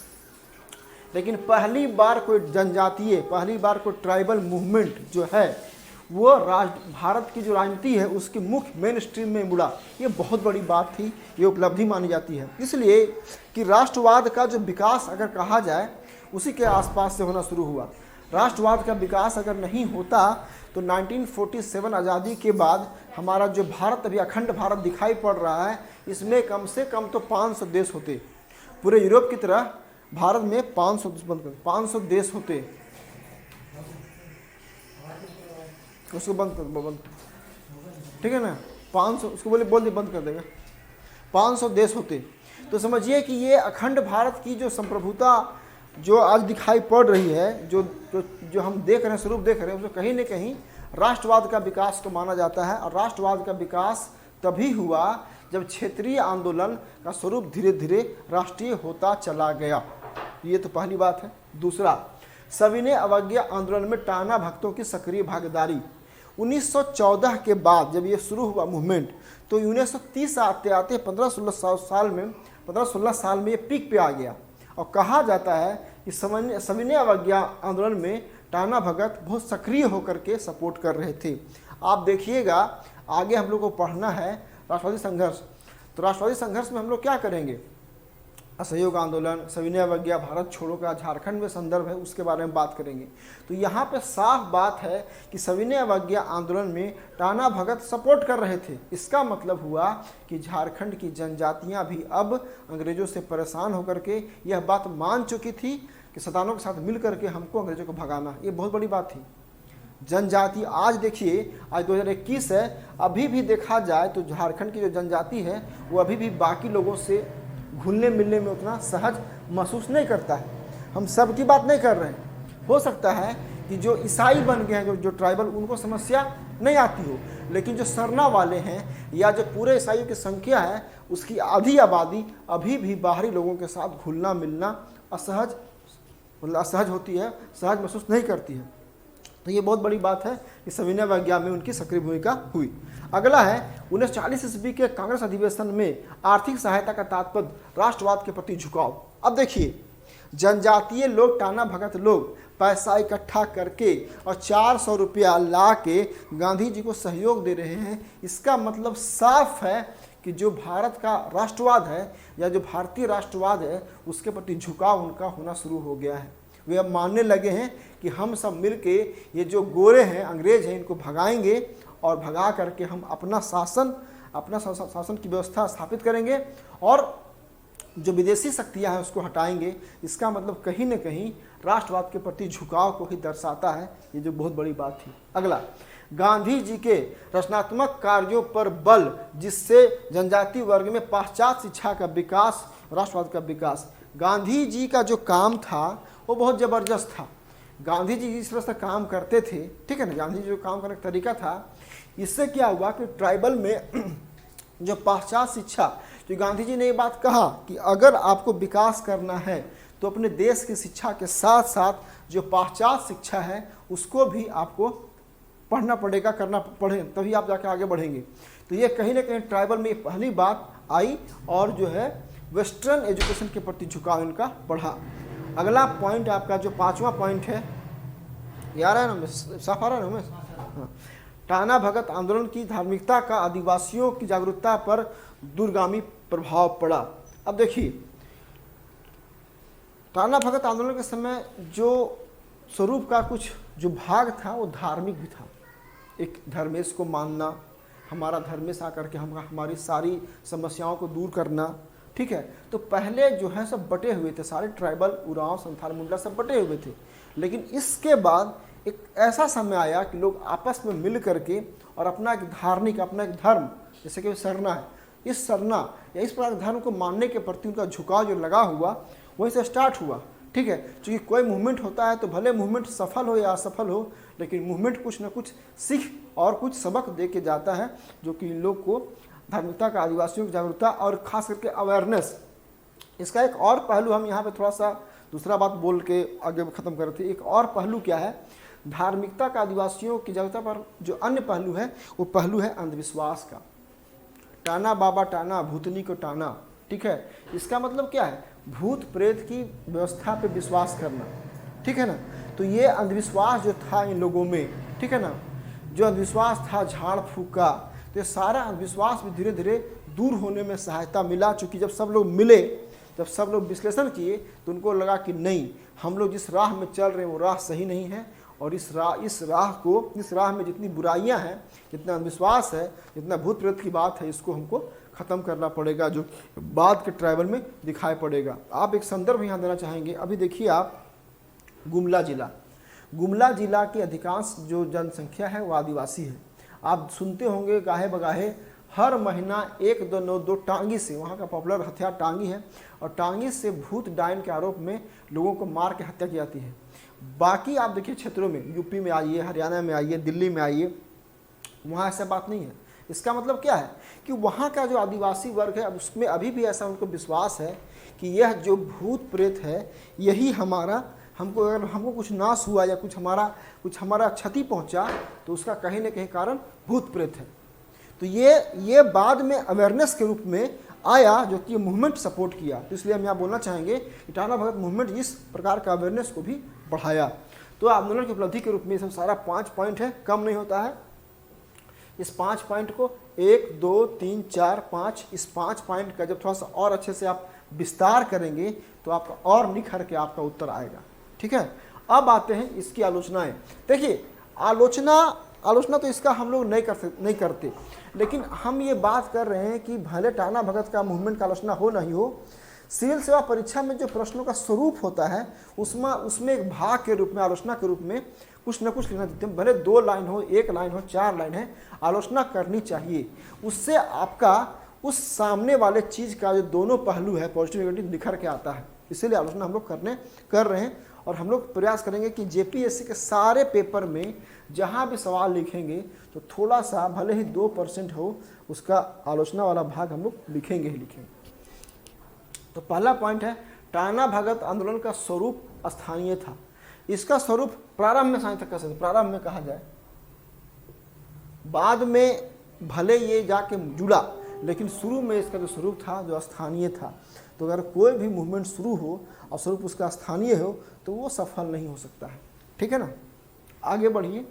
लेकिन पहली बार कोई जनजातीय, पहली बार कोई ट्राइबल मूवमेंट जो है वो भारत की जो राजनीति है उसके मुख्य मेन स्ट्रीम में मुड़ा। ये बहुत बड़ी बात थी, ये उपलब्धि मानी जाती है। इसलिए कि राष्ट्रवाद का जो विकास अगर कहा जाए उसी के आसपास से होना शुरू हुआ। राष्ट्रवाद का विकास अगर नहीं होता तो 1947 आज़ादी के बाद हमारा जो भारत अभी अखंड भारत दिखाई पड़ रहा है इसमें कम से कम तो 500 देश होते। पूरे यूरोप की तरह भारत में 500 देश होते। उसको बंद कर, ठीक है ना। 500 उसको बोल दे बंद कर देगा। 500 देश होते तो समझिए कि ये अखंड भारत की जो संप्रभुता जो आज दिखाई पड़ रही है, जो हम देख रहे हैं, स्वरूप देख रहे हैं, उसमें कहीं न कहीं राष्ट्रवाद का विकास को माना जाता है। और राष्ट्रवाद का विकास तभी हुआ जब क्षेत्रीय आंदोलन का स्वरूप धीरे धीरे राष्ट्रीय होता चला गया। ये तो पहली बात है। दूसरा, सविनय अवज्ञा आंदोलन में टाना भक्तों की सक्रिय भागीदारी। 1914 के बाद जब ये शुरू हुआ मूवमेंट, तो 1930 आते आते 15-16 साल में ये पीक पे आ गया। और कहा जाता है कि सविनय अवज्ञा आंदोलन में टाना भगत बहुत सक्रिय होकर के सपोर्ट कर रहे थे। आप देखिएगा, आगे हम लोग को पढ़ना है राष्ट्रवादी संघर्ष। तो राष्ट्रवादी संघर्ष में हम लोग क्या करेंगे, असहयोग आंदोलन, सविनय अवज्ञा, भारत छोड़ो का झारखंड में संदर्भ है, उसके बारे में बात करेंगे। तो यहाँ पे साफ बात है कि सविनय अवज्ञा आंदोलन में टाना भगत सपोर्ट कर रहे थे। इसका मतलब हुआ कि झारखंड की जनजातियाँ भी अब अंग्रेजों से परेशान होकर के यह बात मान चुकी थी कि सतानों के साथ मिल करके हमको अंग्रेजों को भगाना। ये बहुत बड़ी बात थी। जनजाति आज देखिए, आज 2021 है, अभी भी देखा जाए तो झारखंड की जो जनजाति है वो अभी भी बाकी लोगों से घुलने मिलने में उतना सहज महसूस नहीं करता है। हम सब की बात नहीं कर रहे हैं। हो सकता है कि जो ईसाई बन गए हैं, जो ट्राइबल, उनको समस्या नहीं आती हो, लेकिन जो सरना वाले हैं या जो पूरे ईसाइयों की संख्या है उसकी आधी आबादी अभी भी बाहरी लोगों के साथ घुलना मिलना असहज होती है, सहज महसूस नहीं करती है। तो ये बहुत बड़ी बात है कि सविनय अवज्ञा में उनकी सक्रिय भूमिका हुई। अगला है 1940 ईस्वी के कांग्रेस अधिवेशन में आर्थिक सहायता का तात्पर्य राष्ट्रवाद के प्रति झुकाव। अब देखिए, जनजातीय लोग, टाना भगत लोग पैसा इकट्ठा करके और 400 रुपया ला के गांधी जी को सहयोग दे रहे हैं। इसका मतलब साफ है कि जो भारत का राष्ट्रवाद है या जो भारतीय राष्ट्रवाद है उसके प्रति झुकाव उनका होना शुरू हो गया है। वे अब मानने लगे हैं कि हम सब मिलके ये जो गोरे हैं, अंग्रेज हैं, इनको भगाएंगे और भगा करके हम अपना शासन की व्यवस्था स्थापित करेंगे और जो विदेशी शक्तियां हैं उसको हटाएंगे। इसका मतलब कहीं न कहीं राष्ट्रवाद के प्रति झुकाव को ही दर्शाता है, ये जो बहुत बड़ी बात थी। अगला, गांधी जी के रचनात्मक कार्यों पर बल, जिससे जनजातीय वर्ग में पाश्चात्य शिक्षा का विकास, राष्ट्रवाद का विकास। गांधी जी का जो काम था वो बहुत ज़बरदस्त था। गांधी जी जिस तरह से काम करते थे, ठीक है ना, गांधी जी जो काम करने का तरीका था, इससे क्या हुआ कि ट्राइबल में जो पाश्चात्य शिक्षा, जो गांधी जी ने ये बात कहा कि अगर आपको विकास करना है तो अपने देश की शिक्षा के साथ साथ जो पाश्चात्य शिक्षा है उसको भी आपको पढ़ना पड़ेगा, करना पड़े, तभी आप जाके आगे बढ़ेंगे। तो ये कहीं ना कहीं ट्राइबल में पहली बात आई और जो है वेस्टर्न एजुकेशन के प्रति झुकाव इनका बढ़ा। अगला पॉइंट आपका जो 5वां पॉइंट है, यार है ना, साफ आ रहा है ना, हाँ, टाना भगत आंदोलन की धार्मिकता का आदिवासियों की जागरूकता पर दूरगामी प्रभाव पड़ा। अब देखिए, टाना भगत आंदोलन के समय जो स्वरूप का कुछ जो भाग था वो धार्मिक भी था। एक धर्मेश को मानना, हमारा धर्मेश आकर के हमारी सारी समस्याओं को दूर करना, ठीक है। तो पहले जो है सब बटे हुए थे, सारे ट्राइबल, उरांव, संथाल, मुंडा सब बटे हुए थे। लेकिन इसके बाद एक ऐसा समय आया कि लोग आपस में मिल करके और अपना एक धार्मिक, अपना एक धर्म, जैसे कि सरना है, इस सरना या इस प्रकार धर्म को मानने के प्रति उनका झुकाव जो लगा हुआ वहीं से स्टार्ट हुआ, ठीक है। क्योंकि कोई मूवमेंट होता है तो भले मूवमेंट सफल हो या असफल हो, लेकिन मूवमेंट कुछ न कुछ सीख और कुछ सबक दे के जाता है, जो कि इन लोग को धार्मिकता का, आदिवासियों की जागरूकता और खास करके अवेयरनेस। इसका एक और पहलू हम यहाँ पे थोड़ा सा दूसरा बात बोल के आगे ख़त्म कर रहे थे। एक और पहलू क्या है, धार्मिकता का, आदिवासियों की जागरूकता पर जो अन्य पहलू है वो पहलू है अंधविश्वास का। टाना बाबा टाना, भूतनी को टाना, ठीक है। इसका मतलब क्या है, भूत प्रेत की व्यवस्था पे विश्वास करना, ठीक है ना। तो ये अंधविश्वास जो था इन लोगों में, ठीक है ना, जो अंधविश्वास था झाड़ फूक का, तो ये सारा अंधविश्वास भी धीरे धीरे दूर होने में सहायता मिला। चूँकि जब सब लोग मिले, जब सब लोग विश्लेषण किए तो उनको लगा कि नहीं, हम लोग जिस राह में चल रहे हैं वो राह सही नहीं है, और इस राह में जितनी बुराइयां हैं, जितना अंधविश्वास है, जितना भूत प्रेत की बात है, इसको हमको ख़त्म करना पड़ेगा, जो बाद के ट्राइबल में दिखाई पड़ेगा। आप एक संदर्भ यहाँ देना चाहेंगे। अभी देखिए आप, गुमला जिला की अधिकांश जो जनसंख्या है वो आदिवासी है। आप सुनते होंगे गाहे बगाहे हर महीना 1-2-9-2 टांगी से, वहाँ का पॉपुलर हथियार टांगी है, और टांगी से भूत डायन के आरोप में लोगों को मार के हत्या की जाती है। बाकी आप देखिए क्षेत्रों में, यूपी में आइए, हरियाणा में आइए, दिल्ली में आइए, वहाँ ऐसा बात नहीं है। इसका मतलब क्या है कि वहाँ का जो आदिवासी वर्ग है, अब उसमें अभी भी ऐसा उनको विश्वास है कि यह जो भूत प्रेत है यही हमारा, हमको अगर हमको कुछ नाश हुआ या कुछ हमारा क्षति पहुँचा तो उसका कहीं ना कहीं कारण भूत प्रेत है। तो ये बाद में अवेयरनेस के रूप में आया, जो कि मूवमेंट सपोर्ट किया। तो इसलिए हम यहाँ बोलना चाहेंगे कि टाना भगत मूवमेंट इस प्रकार का अवेयरनेस को भी बढ़ाया। तो आंदोलन की उपलब्धि के रूप में सब सारा 5 पॉइंट है, कम नहीं होता है। इस 5 पॉइंट को 1 2 3 4 5, इस 5 पॉइंट का जब थोड़ा सा और अच्छे से आप विस्तार करेंगे तो आपका और निखर के आपका उत्तर आएगा। ठीक है, अब आते हैं इसकी आलोचनाएं। देखिए, आलोचना तो इसका हम लोग नहीं करते, लेकिन हम ये बात कर रहे हैं कि भले टाना भगत का मूवमेंट का आलोचना हो नहीं हो, सिविल सेवा परीक्षा में जो प्रश्नों का स्वरूप होता है उसमें एक भाग के रूप में, आलोचना के रूप में कुछ न कुछ लिखना देते हैं। भले 2 लाइन हो, 1 लाइन हो, 4 लाइन है, आलोचना करनी चाहिए। उससे आपका उस सामने वाले चीज़ का जो दोनों पहलू है, पॉजिटिव नेगेटिव, निखर के आता है। इसीलिए आलोचना हम लोग कर रहे हैं, और हम लोग प्रयास करेंगे कि जेपीएससी के सारे पेपर में जहाँ भी सवाल लिखेंगे तो थोड़ा सा, भले ही 2% हो, उसका आलोचना वाला भाग हम लोग लिखेंगे ही लिखेंगे। तो पहला पॉइंट है, टाना भगत आंदोलन का स्वरूप स्थानीय था। इसका स्वरूप प्रारंभ में साइंस तक का सकते, प्रारंभ में कहा जाए, बाद में भले ये जाके जुड़ा, लेकिन शुरू में इसका जो स्वरूप था जो स्थानीय था। तो अगर कोई भी मूवमेंट शुरू हो और स्वरूप उसका स्थानीय हो तो वो सफल नहीं हो सकता है। ठीक है ना, आगे बढ़िए।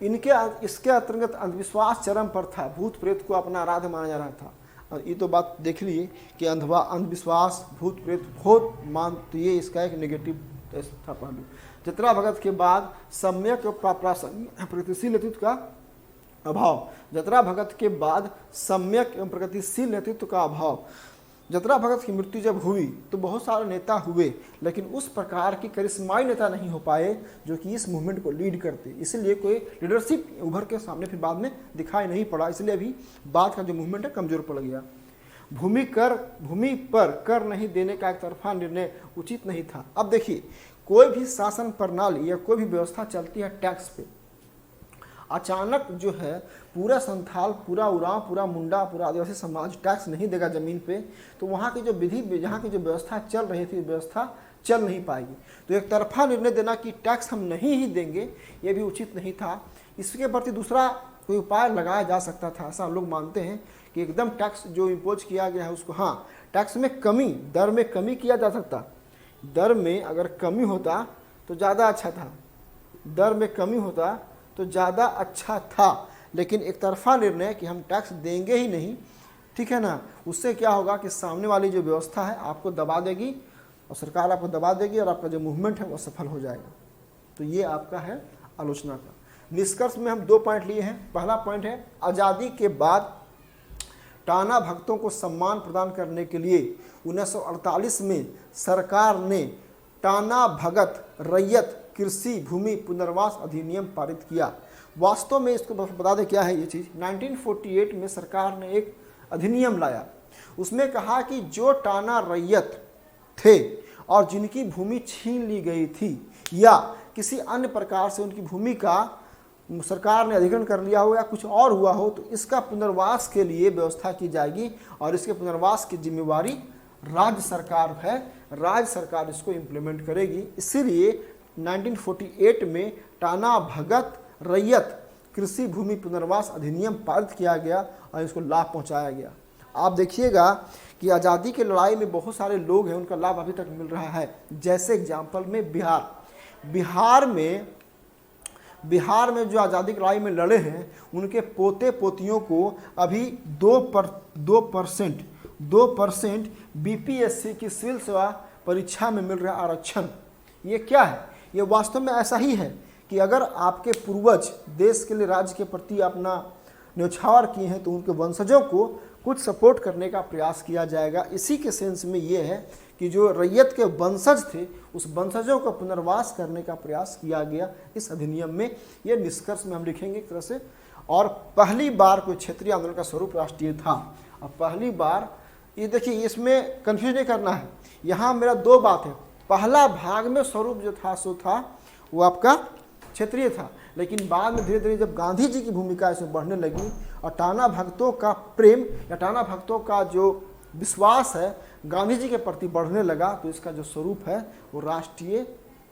इसके अंतर्गत अंधविश्वास चरम पर था, भूत प्रेत को अपना आराध्य माना जा रहा था। और ये तो बात देख लिए कि अंधविश्वास, भूत प्रेत बहुत मान, तो ये इसका एक नेगेटिव था पहलू। जतरा भगत के बाद सम्यक प्रासंगिक प्रगतिशील नेतृत्व का अभाव, जतरा भगत के बाद सम्यक एवं प्रगतिशील नेतृत्व का अभाव। जतरा भगत की मृत्यु जब हुई तो बहुत सारे नेता हुए, लेकिन उस प्रकार की करिश्माई नेता नहीं हो पाए जो कि इस मूवमेंट को लीड करते। इसलिए कोई लीडरशिप उभर के सामने फिर बाद में दिखाई नहीं पड़ा। इसलिए अभी बाद का जो मूवमेंट है कमजोर पड़ गया। भूमि पर कर नहीं देने का एक तरफा निर्णय उचित नहीं था। अब देखिए, कोई भी शासन प्रणाली या कोई भी व्यवस्था चलती है टैक्स पे, अचानक जो है पूरा संथाल, पूरा उरांव, पूरा मुंडा, पूरा आदिवासी समाज टैक्स नहीं देगा ज़मीन पे, तो वहाँ की जो विधि, यहाँ की जो व्यवस्था चल रही थी, व्यवस्था चल नहीं पाएगी। तो एक तरफा निर्णय देना कि टैक्स हम नहीं ही देंगे, ये भी उचित नहीं था। इसके प्रति दूसरा कोई उपाय लगाया जा सकता था। ऐसा हम लोग मानते हैं कि एकदम टैक्स जो इम्पोज किया गया है उसको, हाँ, टैक्स में कमी, दर में कमी किया जा सकता। दर में अगर कमी होता तो ज़्यादा अच्छा था, दर में कमी होता तो ज़्यादा अच्छा था। लेकिन एक तरफा निर्णय कि हम टैक्स देंगे ही नहीं, ठीक है ना, उससे क्या होगा कि सामने वाली जो व्यवस्था है आपको दबा देगी और सरकार आपको दबा देगी और आपका जो मूवमेंट है वो सफल हो जाएगा। तो ये आपका है आलोचना का। निष्कर्ष में हम 2 पॉइंट लिए हैं। पहला पॉइंट है, आज़ादी के बाद टाना भक्तों को सम्मान प्रदान करने के लिए 1948 में सरकार ने टाना भगत रैयत कृषि भूमि पुनर्वास अधिनियम पारित किया। वास्तव में इसको बता दें क्या है ये चीज़। 1948 में सरकार ने एक अधिनियम लाया, उसमें कहा कि जो टाना रैयत थे और जिनकी भूमि छीन ली गई थी या किसी अन्य प्रकार से उनकी भूमि का सरकार ने अधिग्रहण कर लिया हो या कुछ और हुआ हो, तो इसका पुनर्वास के लिए व्यवस्था की जाएगी और इसके पुनर्वास की जिम्मेवारी राज्य सरकार है, राज्य सरकार इसको इम्प्लीमेंट करेगी। इसीलिए 1948 में टाना भगत रैयत कृषि भूमि पुनर्वास अधिनियम पारित किया गया और इसको लाभ पहुंचाया गया। आप देखिएगा कि आज़ादी की लड़ाई में बहुत सारे लोग हैं, उनका लाभ अभी तक मिल रहा है। जैसे एग्जाम्पल में बिहार में जो आज़ादी की लड़ाई में लड़े हैं उनके पोते पोतियों को अभी 2% बीपीएससी की सिविल सेवा परीक्षा में मिल रहा आरक्षण। ये क्या है? ये वास्तव में ऐसा ही है कि अगर आपके पूर्वज देश के लिए, राज्य के प्रति अपना न्यौछावर किए हैं तो उनके वंशजों को कुछ सपोर्ट करने का प्रयास किया जाएगा। इसी के सेंस में ये है कि जो रैयत के वंशज थे उस वंशजों का पुनर्वास करने का प्रयास किया गया इस अधिनियम में। ये निष्कर्ष में हम लिखेंगे एक तरह से। और पहली बार कोई क्षेत्रीय आंदोलन का स्वरूप राष्ट्रीय था। अब पहली बार, ये देखिए, इसमें कन्फ्यूज नहीं करना है। यहाँ मेरा 2 बात है, पहला भाग में स्वरूप जो था सो था वो आपका क्षेत्रीय था, लेकिन बाद में धीरे धीरे जब गांधी जी की भूमिका इसमें बढ़ने लगी और टाना भक्तों का प्रेम या टाना भक्तों का जो विश्वास है गांधी जी के प्रति बढ़ने लगा, तो इसका जो स्वरूप है वो राष्ट्रीय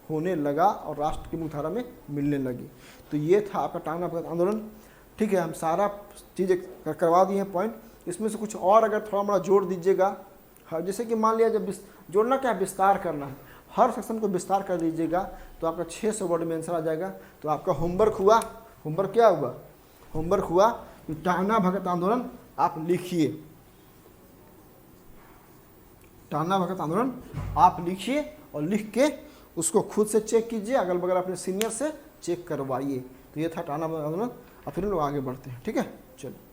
होने लगा और राष्ट्र की मुख्यधारा में मिलने लगी। तो ये था आपका टाना भगत आंदोलन। ठीक है, हम सारा चीज़ें करवा दिए हैं पॉइंट। इसमें से कुछ और अगर थोड़ा मोड़ा जोड़ दीजिएगा, हाँ, जैसे कि मान लिया जब जोड़ना क्या विस्तार करना है, हर सेक्शन को विस्तार कर दीजिएगा तो आपका 600 वर्ड में आंसर आ जाएगा। तो आपका होमवर्क हुआ, होमवर्क क्या हुआ, होमवर्क हुआ कि टाना भगत आंदोलन आप लिखिए, टाना भगत आंदोलन आप लिखिए और लिख के उसको खुद से चेक कीजिए, अगल बगल अपने सीनियर से चेक करवाइए। तो ये था टाना भगत आंदोलन। और फिर हम लोग आगे बढ़ते हैं। ठीक है, चलो।